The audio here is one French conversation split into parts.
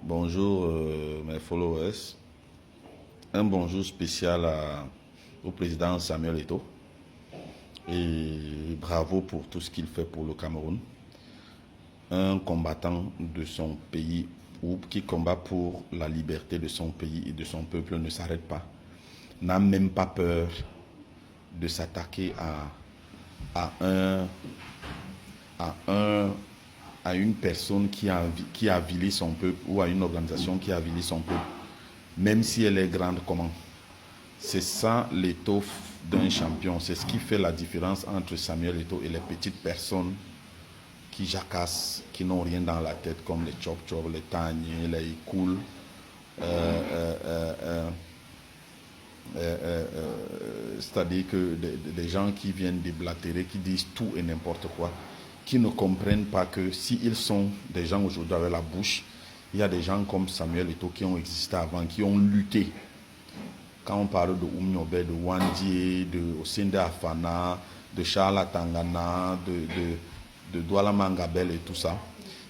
Bonjour mes followers. Un bonjour spécial au président Samuel Eto'o. Et bravo pour tout ce qu'il fait pour le Cameroun. Un combattant de son pays ou qui combat pour la liberté de son pays et de son peuple ne s'arrête pas. N'a même pas peur de s'attaquer à une personne qui a avilé son peuple ou à une organisation qui a avilé son peuple, même si elle est grande comment. C'est ça l'étoffe d'un champion. C'est ce qui fait la différence entre Samuel Eto'o et les petites personnes qui jacassent, qui n'ont rien dans la tête, comme les chop-chop, les taniers, les ikouls, c'est-à-dire que des gens qui viennent déblatérer, qui disent tout et n'importe quoi, qui ne comprennent pas que s'ils sont des gens aujourd'hui avec la bouche, il y a des gens comme Samuel Eto'o qui ont existé avant, qui ont lutté. Quand on parle de Oumniobe, de Wandie, de Osinde Afana, de Charles Tangana, de Douala Mangabel et tout ça,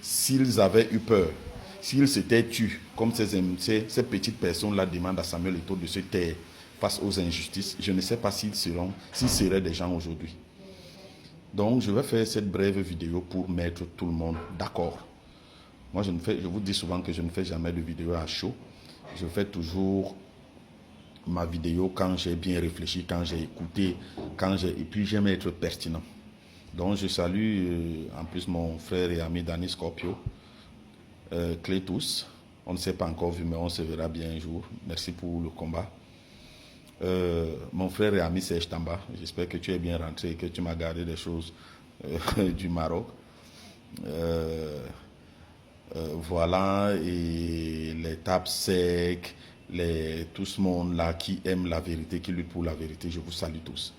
s'ils avaient eu peur, s'ils s'étaient tués, comme ces petites personnes-là demandent à Samuel Eto'o de se taire face aux injustices, je ne sais pas s'ils seraient des gens aujourd'hui. Donc, je vais faire cette brève vidéo pour mettre tout le monde d'accord. Moi, je vous dis souvent que je ne fais jamais de vidéo à chaud. Je fais toujours ma vidéo quand j'ai bien réfléchi, quand j'ai écouté, et puis j'aime être pertinent. Donc, je salue en plus mon frère et ami Danny Scorpio, Clétus. On ne s'est pas encore vu, mais on se verra bien un jour. Merci pour le combat. Mon frère et ami Serge Tamba, j'espère que tu es bien rentré et que tu m'as gardé des choses du Maroc. Voilà, et les tapes secs, tout ce monde-là qui aime la vérité, qui lutte pour la vérité, je vous salue tous.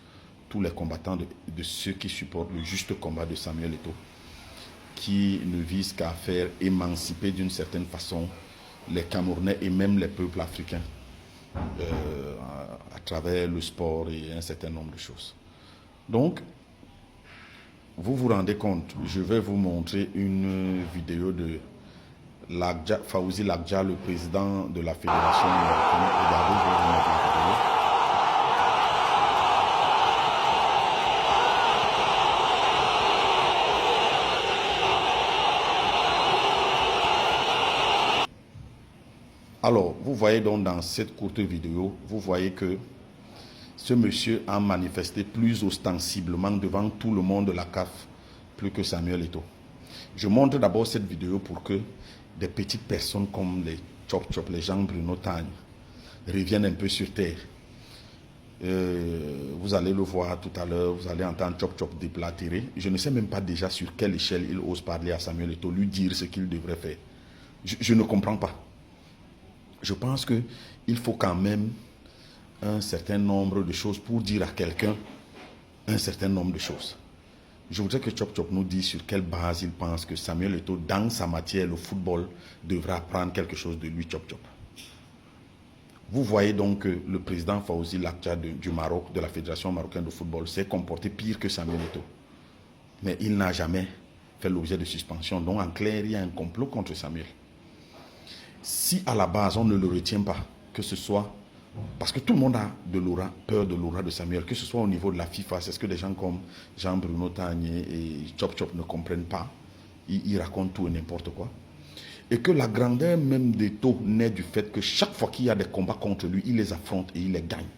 Tous les combattants de ceux qui supportent le juste combat de Samuel Eto'o, qui ne visent qu'à faire émanciper d'une certaine façon les Camerounais et même les peuples africains. À travers le sport et un certain nombre de choses. Donc, vous vous rendez compte, je vais vous montrer une vidéo de Fawzi Lakdja, le président de la Fédération marocaine. Regardez, je vais vous mettre la vidéo. Alors, vous voyez donc dans cette courte vidéo, vous voyez que ce monsieur a manifesté plus ostensiblement devant tout le monde de la CAF, plus que Samuel Eto'o. Je montre d'abord cette vidéo pour que des petites personnes comme les Chop-Chop, les Jean-Bruno Tagne, reviennent un peu sur terre. Vous allez le voir tout à l'heure, vous allez entendre Chop-Chop déblatérer. Je ne sais même pas déjà sur quelle échelle il ose parler à Samuel Eto'o, lui dire ce qu'il devrait faire. Je ne comprends pas. Je pense qu'il faut quand même un certain nombre de choses pour dire à quelqu'un un certain nombre de choses. Je voudrais que Chop Chop nous dise sur quelle base il pense que Samuel Eto'o, dans sa matière, le football, devrait apprendre quelque chose de lui, Chop Chop. Vous voyez donc que le président Fawzi Lakdja du Maroc, de la Fédération marocaine de football, s'est comporté pire que Samuel Eto'o. Mais il n'a jamais fait l'objet de suspension. Donc en clair, il y a un complot contre Samuel. Si à la base on ne le retient pas, que ce soit, parce que tout le monde a peur de l'aura de Samuel, que ce soit au niveau de la FIFA, c'est ce que des gens comme Jean-Bruno Tagne et Chop Chop ne comprennent pas. Ils racontent tout et n'importe quoi. Et que la grandeur même d'Eto'o naît du fait que chaque fois qu'il y a des combats contre lui, il les affronte et il les gagne.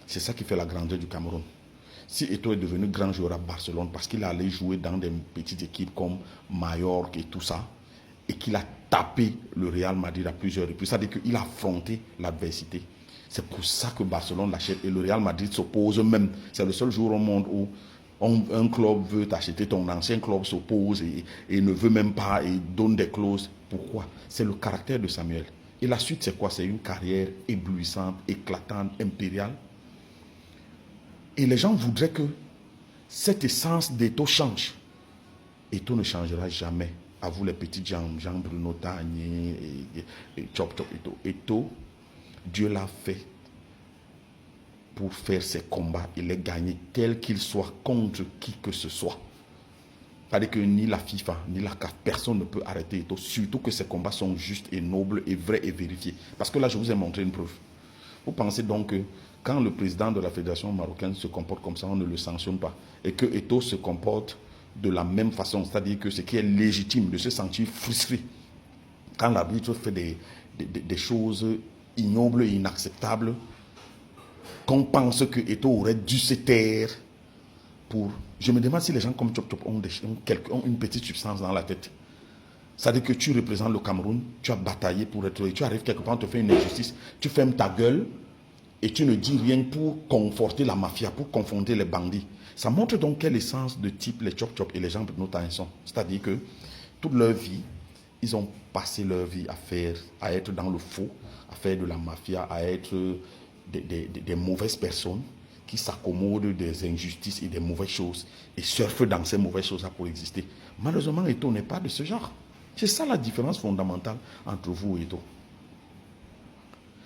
C'est ça qui fait la grandeur du Cameroun. Si Eto'o est devenu grand joueur à Barcelone parce qu'il allait jouer dans des petites équipes comme Mallorca et tout ça, et qu'il a tapé le Real Madrid à plusieurs reprises. C'est-à-dire qu'il a affronté l'adversité. C'est pour ça que Barcelone l'achète et le Real Madrid s'oppose même. C'est le seul jour au monde où un club veut t'acheter, ton ancien club s'oppose et ne veut même pas et donne des clauses. Pourquoi? C'est le caractère de Samuel. Et la suite, c'est quoi? C'est une carrière éblouissante, éclatante, impériale. Et les gens voudraient que cette essence d'Eto'o change. Eto'o ne changera jamais. À vous les petits gens, Jean-Bruno Tagne et Chop Chop Eto'o, Dieu l'a fait pour faire ses combats. Il est gagné tel qu'il soit contre qui que ce soit. C'est-à-dire que ni la FIFA, ni la CAF, personne ne peut arrêter Eto'o, surtout que ces combats sont justes et nobles et vrais et vérifiés. Parce que là, je vous ai montré une preuve. Vous pensez donc que quand le président de la fédération marocaine se comporte comme ça, on ne le sanctionne pas. Et que Eto'o se comporte de la même façon, c'est-à-dire que ce qui est légitime de se sentir frustré quand l'arbitre fait des choses ignobles et inacceptables, qu'on pense que Eto'o aurait dû se taire pour... Je me demande si les gens comme Chop Chop ont une petite substance dans la tête. C'est-à-dire que tu représentes le Cameroun, tu as bataillé pour être... Tu arrives quelque part, on te fait une injustice, tu fermes ta gueule et tu ne dis rien pour conforter la mafia, pour confronter les bandits. Ça montre donc quelle essence de type les Chop Chop et les gens de nos temps sont. C'est-à-dire que toute leur vie, ils ont passé leur vie à être dans le faux, à faire de la mafia, à être des mauvaises personnes qui s'accommodent des injustices et des mauvaises choses et surfent dans ces mauvaises choses-là pour exister. Malheureusement, Eto'o n'est pas de ce genre. C'est ça la différence fondamentale entre vous et Eto'o.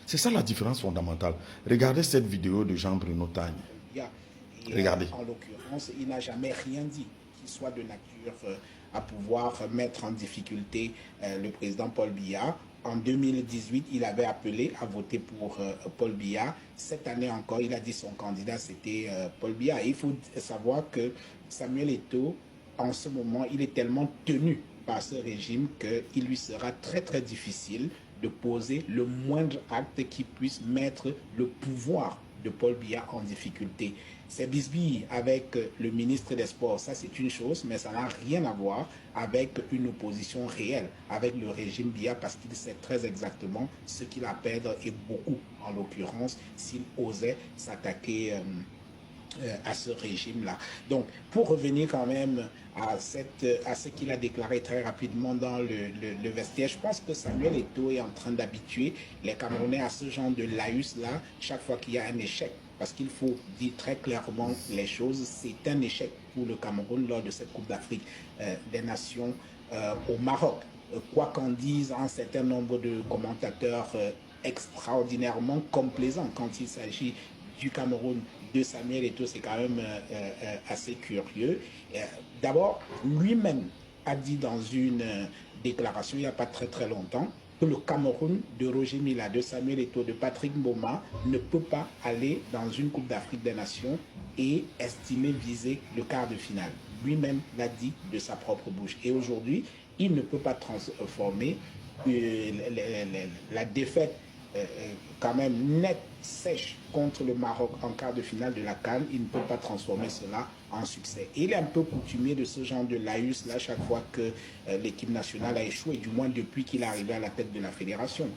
C'est ça la différence fondamentale. Regardez cette vidéo de Jean-Bruno Tagne. Regardez. En l'occurrence, il n'a jamais rien dit qui soit de nature à pouvoir mettre en difficulté le président Paul Biya. En 2018, il avait appelé à voter pour Paul Biya. Cette année encore, il a dit son candidat, c'était Paul Biya. Et il faut savoir que Samuel Eto'o, en ce moment, il est tellement tenu par ce régime qu'il lui sera très très difficile de poser le moindre acte qui puisse mettre le pouvoir de Paul Biya en difficulté. Ces bisbilles avec le ministre des Sports, ça c'est une chose, mais ça n'a rien à voir avec une opposition réelle avec le régime Biya, parce qu'il sait très exactement ce qu'il a à perdre, et beaucoup en l'occurrence s'il osait s'attaquer à ce régime-là. Donc, pour revenir quand même à ce qu'il a déclaré très rapidement dans le vestiaire, je pense que Samuel Eto'o est en train d'habituer les Camerounais à ce genre de laïus-là chaque fois qu'il y a un échec. Parce qu'il faut dire très clairement les choses, c'est un échec pour le Cameroun lors de cette Coupe d'Afrique des Nations au Maroc. Quoi qu'en disent un certain nombre de commentateurs extraordinairement complaisants quand il s'agit du Cameroun, de Samuel Eto'o, c'est quand même assez curieux. D'abord, lui-même a dit dans une déclaration il n'y a pas très longtemps que le Cameroun de Roger Mila, de Samuel Eto'o, de Patrick Mboma ne peut pas aller dans une Coupe d'Afrique des Nations et estimer viser le quart de finale. Lui-même l'a dit de sa propre bouche. Et aujourd'hui, il ne peut pas transformer la défaite quand même nette, sèche contre le Maroc en quart de finale de la CAN. Il ne peut pas transformer cela en succès. Et il est un peu coutumier de ce genre de laïus là chaque fois que l'équipe nationale a échoué, du moins depuis qu'il est arrivé à la tête de la fédération.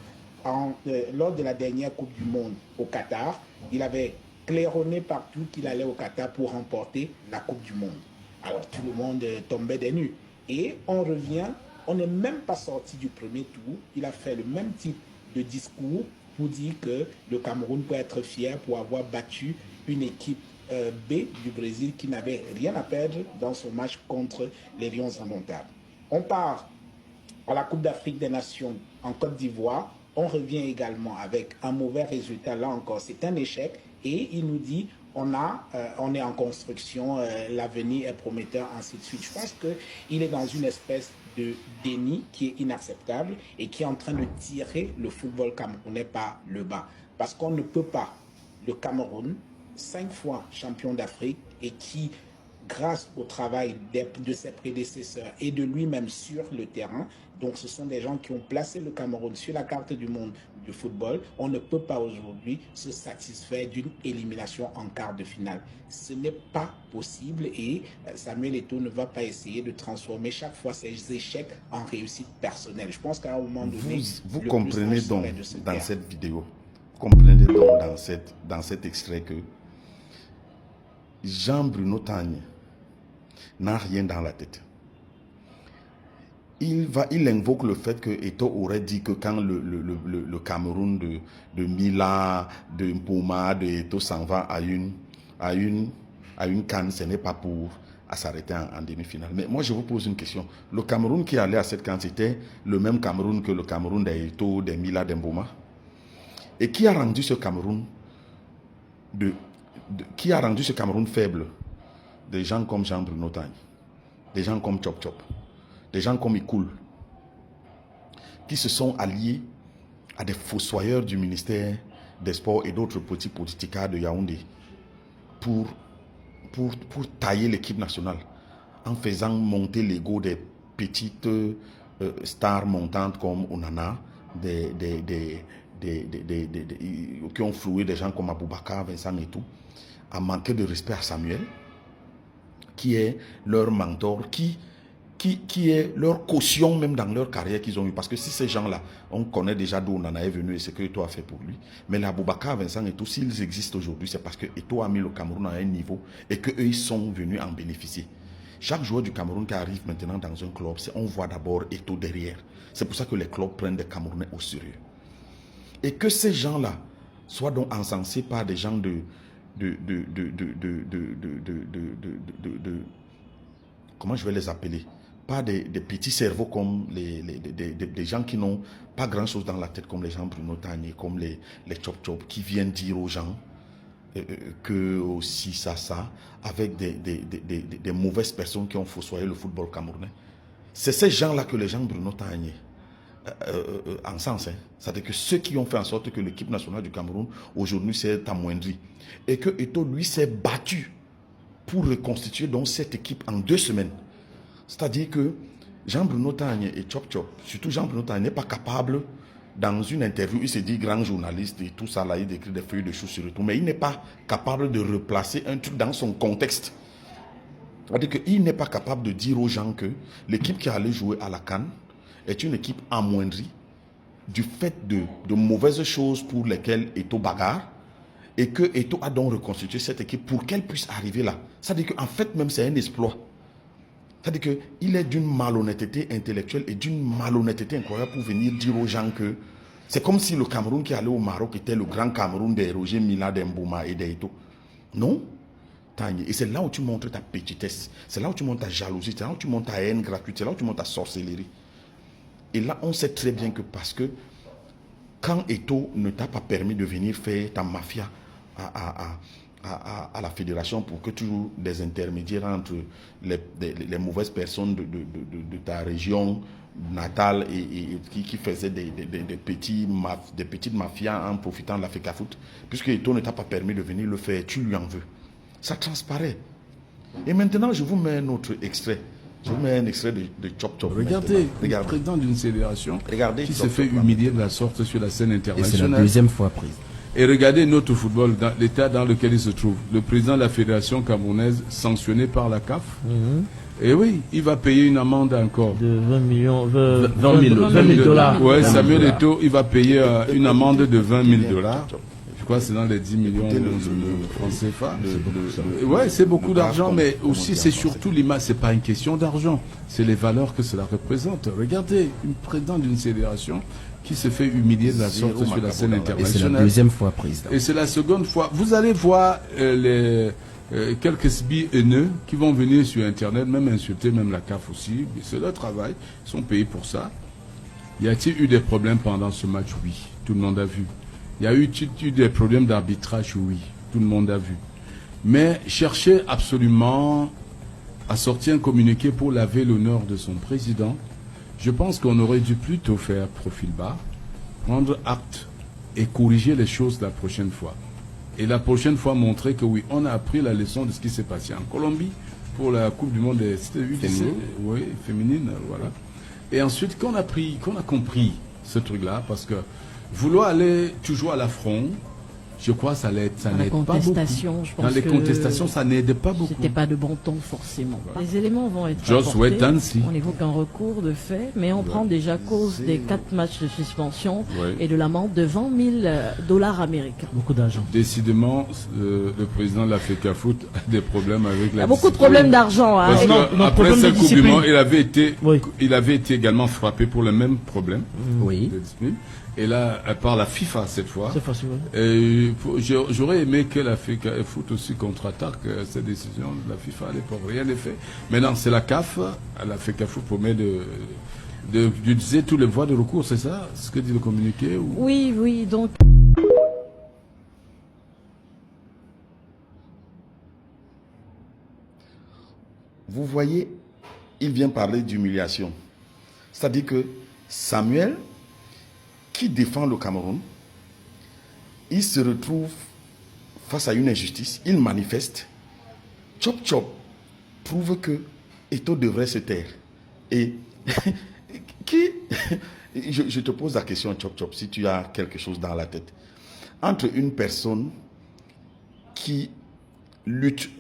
Lors de la dernière Coupe du Monde au Qatar, il avait claironné partout qu'il allait au Qatar pour remporter la Coupe du Monde. Alors tout le monde tombait des nues. Et on revient, on n'est même pas sorti du premier tour. Il a fait le même type de discours pour dire que le Cameroun peut être fier pour avoir battu une équipe B du Brésil qui n'avait rien à perdre dans son match contre les Lions indomptables. On part à la Coupe d'Afrique des Nations en Côte d'Ivoire. On revient également avec un mauvais résultat. Là encore, c'est un échec. Et il nous dit on est en construction, l'avenir est prometteur, ainsi de suite. Je pense qu'il est dans une espèce de déni qui est inacceptable et qui est en train de tirer le football camerounais par le bas. Parce qu'on ne peut pas, le Cameroun, 5 fois champion d'Afrique et qui, grâce au travail de ses prédécesseurs et de lui-même sur le terrain, donc ce sont des gens qui ont placé le Cameroun sur la carte du monde du football, on ne peut pas aujourd'hui se satisfaire d'une élimination en quart de finale. Ce n'est pas possible et Samuel Eto'o ne va pas essayer de transformer chaque fois ses échecs en réussite personnelle. Je pense qu'à un moment donné... Vous comprenez donc dans cette vidéo, vous comprenez donc dans cet extrait que Jean-Bruno Tagne n'a rien dans la tête. Il invoque le fait que Eto'o aurait dit que quand le Cameroun de Mila, de Mpoma, de Eto'o s'en va à une CAN, ce n'est pas pour s'arrêter en demi-finale. Mais moi, je vous pose une question. Le Cameroun qui allait à cette CAN, c'était le même Cameroun que le Cameroun d'Eto'o, de Mila, de Mpoma. Et qui a rendu ce Cameroun faible? Des gens comme Jean-Bruno Tagne. des gens comme Chop Chop, des gens comme Ikoul, qui se sont alliés à des fossoyeurs du ministère des Sports et d'autres petits politiciens de Yaoundé pour tailler l'équipe nationale en faisant monter l'ego des petites stars montantes comme Onana, qui ont floué des gens comme Aboubakar, Vincent et tout, à manquer de respect à Samuel, qui est leur mentor, qui est leur caution même dans leur carrière qu'ils ont eu. Parce que si ces gens-là, on connaît déjà d'où Onana est venu et ce que Eto'o a fait pour lui. Mais les Aboubakar, Vincent et tout, s'ils existent aujourd'hui, c'est parce que Eto'o a mis le Cameroun à un niveau et qu'eux, ils sont venus en bénéficier. Chaque joueur du Cameroun qui arrive maintenant dans un club, on voit d'abord Eto'o derrière. C'est pour ça que les clubs prennent des Camerounais au sérieux. Et que ces gens-là soient donc encensés par des gens comment je vais les appeler? Pas des petits cerveaux comme des gens qui n'ont pas grand-chose dans la tête, comme les gens Bruno Tagné, comme les Chop Chop, qui viennent dire aux gens que aussi ça, avec des mauvaises personnes qui ont fossoyé le football camerounais. C'est ces gens-là que les gens Bruno Tagné encensent. C'est-à-dire que ceux qui ont fait en sorte que l'équipe nationale du Cameroun aujourd'hui s'est amoindrie. Et que Eto'o, lui, s'est battu pour reconstituer donc cette équipe en 2 semaines. C'est-à-dire que Jean-Bruno Tagné et Chop Chop, surtout Jean-Bruno Tagné, n'est pas capable, dans une interview, il se dit grand journaliste et tout ça, là, il décrit des feuilles de chou sur le tout, mais il n'est pas capable de replacer un truc dans son contexte. C'est-à-dire qu'il n'est pas capable de dire aux gens que l'équipe qui allait jouer à la CAN est une équipe amoindrie du fait de mauvaises choses pour lesquelles Eto'o bagarre, et que Eto'o a donc reconstitué cette équipe pour qu'elle puisse arriver là. C'est-à-dire qu'en fait, même c'est un exploit. C'est-à-dire qu'il est d'une malhonnêteté intellectuelle et d'une malhonnêteté incroyable pour venir dire aux gens que c'est comme si le Cameroun qui allait au Maroc était le grand Cameroun des Roger Mila, d'Mbouma et d'Eto'o. Non. Et c'est là où tu montres ta petitesse. C'est là où tu montres ta jalousie. C'est là où tu montres ta haine gratuite. C'est là où tu montres ta sorcellerie. Et là, on sait très bien que parce que quand Eto'o ne t'a pas permis de venir faire ta mafia à la fédération pour que tu joues des intermédiaires entre les mauvaises personnes de ta région natale et qui faisaient des petites mafias en profitant de la FECAFOOT, puisque Eto'o ne t'a pas permis de venir le faire, tu lui en veux. Ça transparaît. Et maintenant, je vous mets un autre extrait. Je vous mets un extrait de Chop Chop. Regardez, le président d'une fédération qui se fait Chop, humilier de la sorte sur la scène internationale. Et c'est la deuxième fois prise. Et regardez notre football, dans l'état dans lequel il se trouve. Le président de la fédération camerounaise sanctionné par la CAF. Et oui, il va payer une amende encore. De 20 000 dollars. Oui, Samuel Eto'o, il va payer une amende de 20 000 dollars. Je crois que c'est dans les 10 millions de francs CFA. Oui, c'est beaucoup d'argent, mais aussi c'est surtout l'image. C'est pas une question d'argent, c'est les valeurs que cela représente. Regardez, une présidente d'une fédération qui se fait humilier de la sorte sur la scène internationale. Et c'est la deuxième fois prise. Et c'est la seconde fois. Vous allez voir quelques sbires haineux qui vont venir sur Internet, même insulter, même la CAF aussi. C'est leur travail, ils sont payés pour ça. Y a-t-il eu des problèmes pendant ce match? Oui, tout le monde a vu. Y a eu des problèmes d'arbitrage? Oui, tout le monde a vu. Mais chercher absolument à sortir un communiqué pour laver l'honneur de son président, je pense qu'on aurait dû plutôt faire profil bas, prendre acte et corriger les choses la prochaine fois. Et la prochaine fois montrer que oui, on a appris la leçon de ce qui s'est passé en Colombie pour la Coupe du Monde des féminine, voilà. Et ensuite qu'on a compris ce truc-là, parce que vouloir aller toujours à l'affront, je crois que ça n'aide pas beaucoup. Dans les contestations, ça n'aide pas beaucoup. C'était pas de bon ton forcément. Les éléments vont être Just apportés. wait and see. On évoque un recours de fait, mais on prend déjà cause des 4 matchs de suspension et de l'amende de 20 000 dollars américains. Beaucoup d'argent. Décidément, le président de la FECAFOOT a des problèmes avec la Il y a beaucoup de problèmes d'argent. Hein. Parce qu'après cette Coupe du Monde, il avait été également frappé pour le même problème de discipline. Et là, par la FIFA cette fois. J'aurais aimé que la FECAFOOT aussi contre-attaque cette décision de la FIFA à l'époque. Rien n'est fait. Maintenant, c'est la CAF, la FECAFOOT promet d'utiliser toutes les voies de recours, c'est ça ce que dit le communiqué ou... Oui, donc... Vous voyez il vient parler d'humiliation. C'est-à-dire que Samuel, qui défend le Cameroun, il se retrouve face à une injustice, il manifeste. Chop Chop prouve que Eto'o devrait se taire. Et je te pose la question, Chop Chop, si tu as quelque chose dans la tête. Entre une personne qui lutte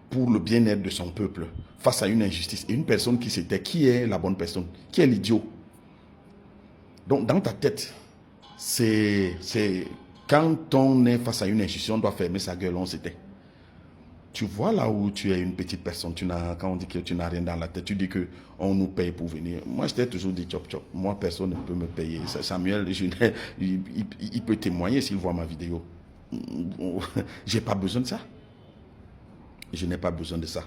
pour le bien-être de son peuple face à une injustice et une personne qui se tait, qui est la bonne personne? Qui est l'idiot? Donc, dans ta tête, c'est quand on est face à une injustice, on doit fermer sa gueule, on se tait. Tu vois là où tu es une petite personne, quand on dit que tu n'as rien dans la tête, tu dis qu'on nous paye pour venir. Moi, je t'ai toujours dit Chop Chop. Moi, personne ne peut me payer. Samuel, il peut témoigner s'il voit ma vidéo. J'ai pas besoin de ça. Je n'ai pas besoin de ça.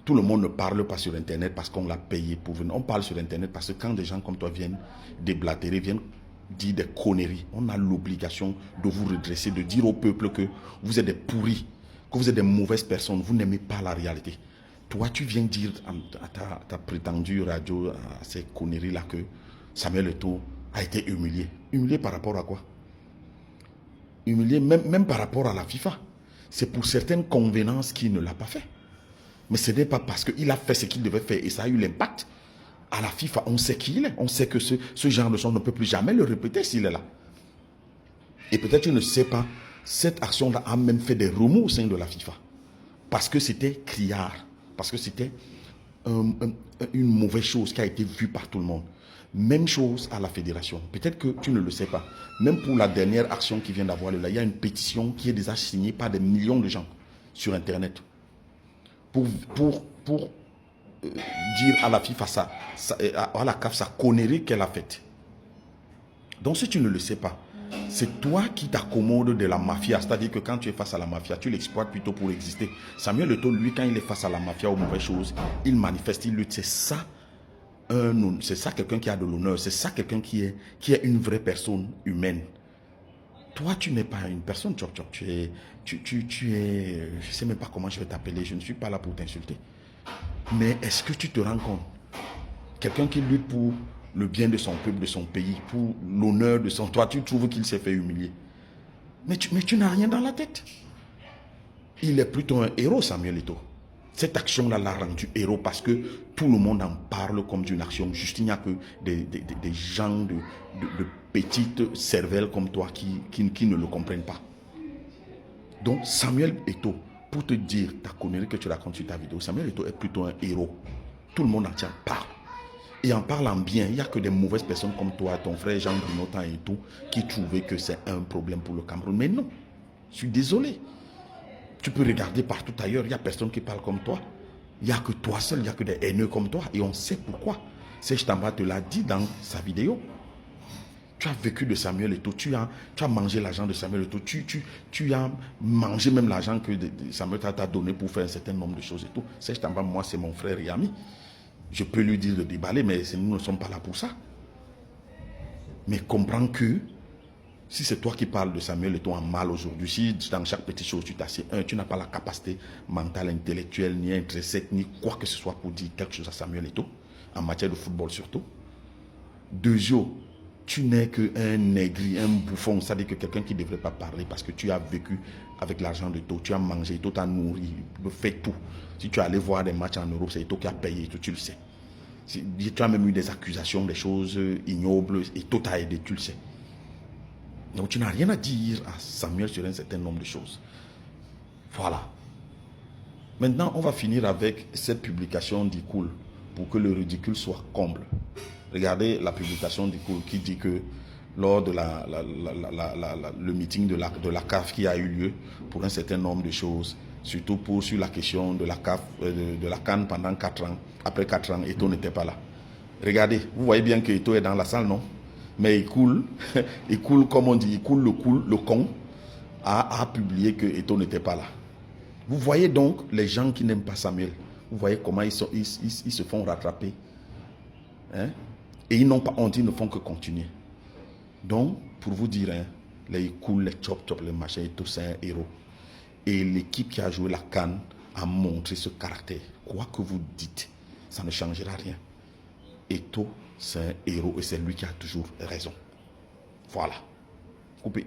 Tout le monde ne parle pas sur Internet parce qu'on l'a payé pour venir. On parle sur Internet parce que quand des gens comme toi viennent déblatérer, viennent dire des conneries, on a l'obligation de vous redresser, de dire au peuple que vous êtes des pourris, que vous êtes des mauvaises personnes, vous n'aimez pas la réalité. Toi, tu viens dire à ta prétendue radio, à ces conneries-là, que Samuel Eto'o a été humilié. Humilié par rapport à quoi? Humilié même par rapport à la FIFA. C'est pour certaines convenances qu'il ne l'a pas fait. Mais ce n'est pas parce qu'il a fait ce qu'il devait faire et ça a eu l'impact. À la FIFA, on sait qui il est. On sait que ce genre de choses, on ne peut plus jamais le répéter s'il est là. Et peut-être tu ne sais pas, cette action-là a même fait des remous au sein de la FIFA. Parce que c'était criard. Parce que c'était une mauvaise chose qui a été vue par tout le monde. Même chose à la fédération. Peut-être que tu ne le sais pas. Même pour la dernière action qui vient d'avoir lieu là, il y a une pétition qui est déjà signée par des millions de gens sur Internet. Pour dire à la FIFA, à la CAF, sa connerie qu'elle a faite. Donc si tu ne le sais pas, c'est toi qui t'accommodes de la mafia. C'est-à-dire que quand tu es face à la mafia, tu l'exploites plutôt pour exister. Samuel Eto'o, lui, quand il est face à la mafia aux mauvaises choses, il manifeste, il lutte. C'est ça quelqu'un qui a de l'honneur. C'est ça quelqu'un qui est une vraie personne humaine. Toi, tu n'es pas une personne, Chop Chop. Tu es, je ne sais même pas comment je vais t'appeler. Je ne suis pas là pour t'insulter. Mais est-ce que tu te rends compte? Quelqu'un qui lutte pour le bien de son peuple, de son pays, pour l'honneur de son... Toi, tu trouves qu'il s'est fait humilier. Mais tu n'as rien dans la tête. Il est plutôt un héros, Samuel Eto'o. Cette action-là l'a rendu héros parce que tout le monde en parle comme d'une action juste. Il n'y a que des gens de petites cervelles comme toi qui ne le comprennent pas. Donc, Samuel Eto'o, pour te dire ta connerie que tu racontes sur ta vidéo, Samuel Eto'o est plutôt un héros. Tout le monde en tient parle. Et en parlant bien, il n'y a que des mauvaises personnes comme toi, ton frère Jean-Bruno et tout, qui trouvaient que c'est un problème pour le Cameroun. Mais non, je suis désolé. Tu peux regarder partout ailleurs, il n'y a personne qui parle comme toi. Il n'y a que toi seul, il n'y a que des haineux comme toi. Et on sait pourquoi. Serge Tamba te l'a dit dans sa vidéo. Tu as vécu de Samuel Eto'o, tu as mangé l'argent de Samuel Eto'o, tu as mangé même l'argent que Samuel t'a donné pour faire un certain nombre de choses et tout. Serge Tamba, moi, c'est mon frère et ami. Je peux lui dire de déballer, mais nous ne sommes pas là pour ça. Mais comprends que si c'est toi qui parles de Samuel Eto'o en mal aujourd'hui, si dans chaque petite chose tu t'assieds, tu n'as pas la capacité mentale, intellectuelle, ni intrinsèque, ni quoi que ce soit pour dire quelque chose à Samuel Eto'o, en matière de football surtout. Deuxièmement, tu n'es qu'un négri, un bouffon, c'est-à-dire que quelqu'un qui ne devrait pas parler parce que tu as vécu avec l'argent de Eto'o, tu as mangé, Eto'o t'a nourri, fait tout. Si tu es allé voir des matchs en Europe, c'est Eto'o qui a payé, Eto'o, tu le sais. Tu as même eu des accusations, des choses ignobles, Eto'o t'a aidé, tu le sais. Donc tu n'as rien à dire à Samuel sur un certain nombre de choses. Voilà. Maintenant, on va finir avec cette publication d'Ikoul pour que le ridicule soit comble. Regardez la publication d'Ikoul qui dit que lors de le meeting de la CAF qui a eu lieu pour un certain nombre de choses, surtout sur la question de la CAF, de la CAN pendant 4 ans. Après 4 ans, Eto'o n'était pas là. Regardez, vous voyez bien que Eto'o est dans la salle, non? Mais Ikoul, comme on dit, Ikoul le con, a publié que Eto'o n'était pas là. Vous voyez donc les gens qui n'aiment pas Samuel. Vous voyez comment ils se font rattraper. Hein? Et ils n'ont pas honte, ils ne font que continuer. Donc, pour vous dire, hein, les Ikoul, les Chop Chop, les machins, Eto'o, c'est un héros. Et l'équipe qui a joué la CAN a montré ce caractère. Quoi que vous dites, ça ne changera rien. Eto'o, c'est un héros et c'est lui qui a toujours raison. Voilà. Coupé.